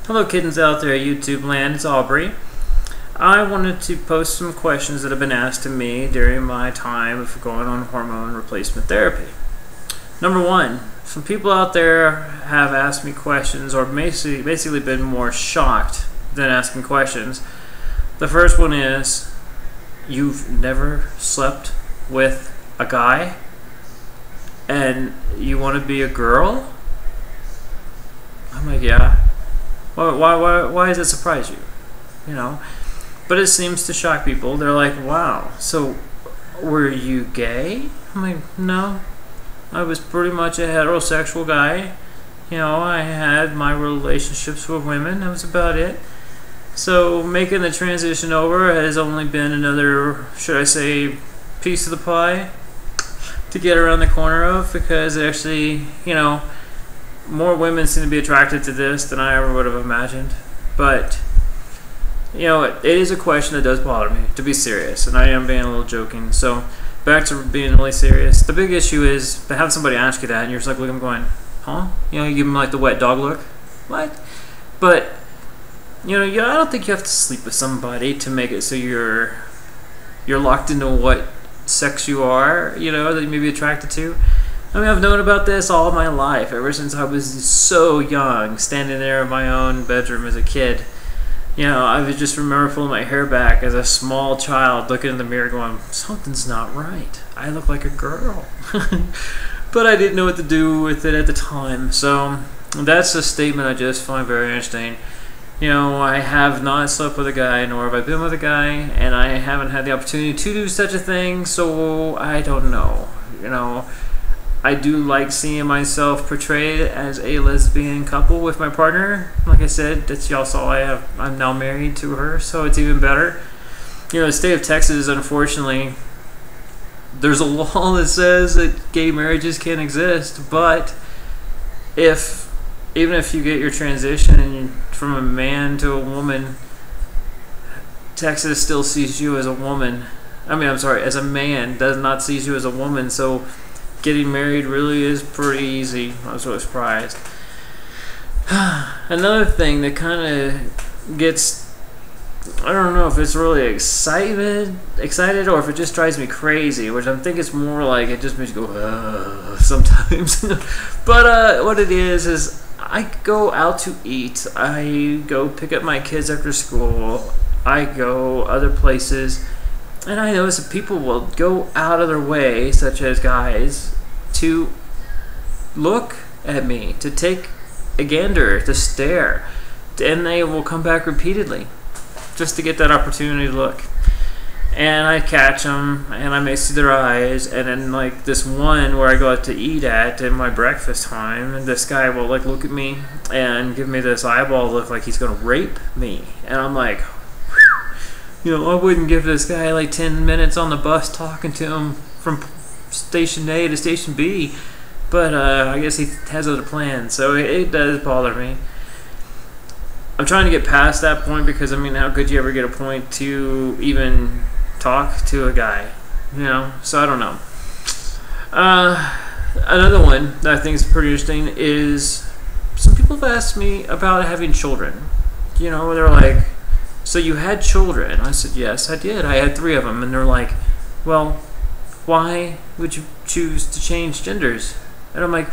Hello kittens out there, YouTube land, it's Aubrey. I wanted to post some questions that have been asked to me during my time of going on hormone replacement therapy. Number one, some people out there have asked me questions or basically been more shocked than asking questions. The first one is, you've never slept with a guy and you want to be a girl? I'm like, yeah. Why does it surprise you? You know? But it seems to shock people. They're like, wow, so were you gay? I'm like, no. I was pretty much a heterosexual guy. You know, I had my relationships with women. That was about it. So making the transition over has only been another, should I say, piece of the pie to get around the corner of, because actually, you know, more women seem to be attracted to this than I ever would have imagined. But, you know, it is a question that does bother me, to be serious, and I am being a little joking. So, back to being really serious. The big issue is to have somebody ask you that, and you're just like, look, I'm going, huh? You know, you give them like the wet dog look. What? But, you know, I don't think you have to sleep with somebody to make it so you're locked into what sex you are, you know, that you may be attracted to. I mean, I've known about this all my life, ever since I was so young, standing there in my own bedroom as a kid. You know, I would just remember pulling my hair back as a small child, looking in the mirror going, something's not right. I look like a girl. But I didn't know what to do with it at the time. So that's a statement I just find very interesting. You know, I have not slept with a guy, nor have I been with a guy, and I haven't had the opportunity to do such a thing, so I don't know. You know, I do like seeing myself portrayed as a lesbian couple with my partner. Like I said, that's y'all saw I'm now married to her, so it's even better. You know, the state of Texas, unfortunately, there's a law that says that gay marriages can't exist, but even if you get your transition from a man to a woman, Texas still sees you as a woman. As a man, does not see you as a woman, so getting married really is pretty easy. I was really surprised. Another thing that kind of gets, I don't know if it's really excited or if it just drives me crazy, which I think it's more like it just makes me go sometimes. But what it is I go out to eat. I go pick up my kids after school. I go other places. And I notice that people will go out of their way, such as guys, to look at me, to take a gander, to stare. And they will come back repeatedly just to get that opportunity to look. And I catch them, and I may see their eyes, and then like this one where I go out to eat at in my breakfast time, and this guy will like look at me and give me this eyeball look like he's going to rape me. And I'm like, you know, I wouldn't give this guy like 10 minutes on the bus talking to him from station A to station B, but I guess he has other plans, so it does bother me. I'm trying to get past that point because, I mean, how could you ever get a point to even talk to a guy, you know? So I don't know. Another one that I think is pretty interesting is some people have asked me about having children. You know, they're like, so you had children? I said, yes, I did. I had 3 of them. And they're like, well, why would you choose to change genders? And I'm like,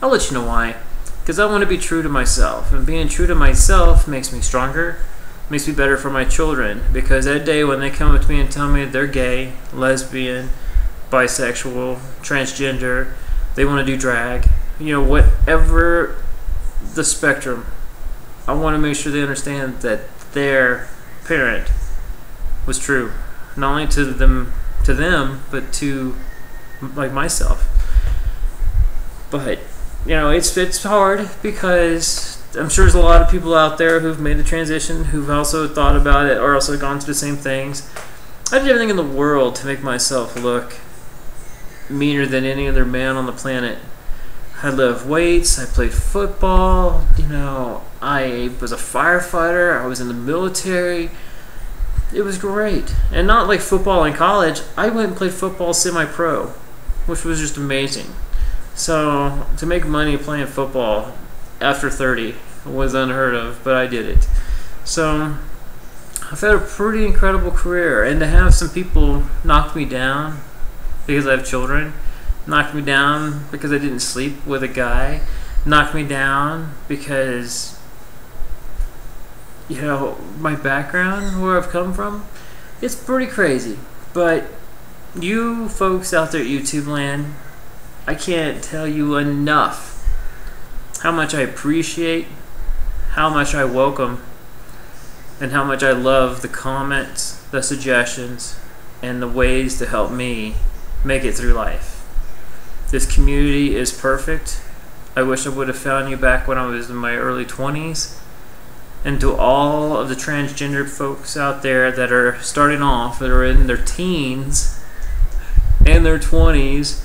I'll let you know why. Because I want to be true to myself. And being true to myself makes me stronger, makes me better for my children. Because that day when they come up to me and tell me they're gay, lesbian, bisexual, transgender, they want to do drag, you know, whatever the spectrum, I want to make sure they understand that their parent was true, not only to them, but to like myself. But you know, it's hard because I'm sure there's a lot of people out there who've made the transition, who've also thought about it or also gone through the same things. I did everything in the world to make myself look meaner than any other man on the planet. I lift weights, I played football, you know, I was a firefighter, I was in the military. It was great. And not like football in college. I went and played football semi-pro, which was just amazing. So to make money playing football after 30 was unheard of, but I did it. So I've had a pretty incredible career, and to have some people knock me down because I have children, knock me down because I didn't sleep with a guy, knock me down because, you know, my background, where I've come from, it's pretty crazy. But you folks out there at YouTube land, I can't tell you enough how much I appreciate, how much I welcome, and how much I love the comments, the suggestions, and the ways to help me make it through life. This community is perfect. I wish I would have found you back when I was in my early 20s. And to all of the transgendered folks out there that are starting off, that are in their teens and their 20s,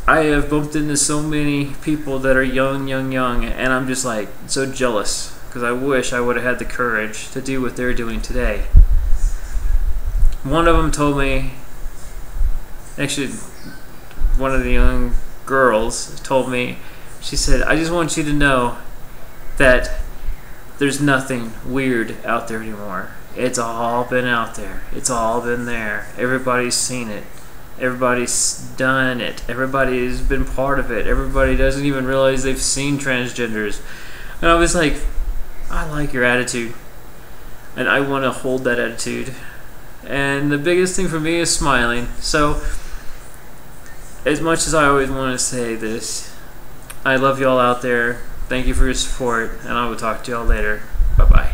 I have bumped into so many people that are young, and I'm just like so jealous because I wish I would have had the courage to do what they're doing today. One of them told me, actually, one of the young girls told me, she said, I just want you to know that there's nothing weird out there anymore. It's all been out there. It's all been there. Everybody's seen it. Everybody's done it. Everybody's been part of it. Everybody doesn't even realize they've seen transgenders. And I was like, I like your attitude. And I want to hold that attitude. And the biggest thing for me is smiling. So, as much as I always want to say this, I love y'all out there. Thank you for your support, and I will talk to y'all later. Bye-bye.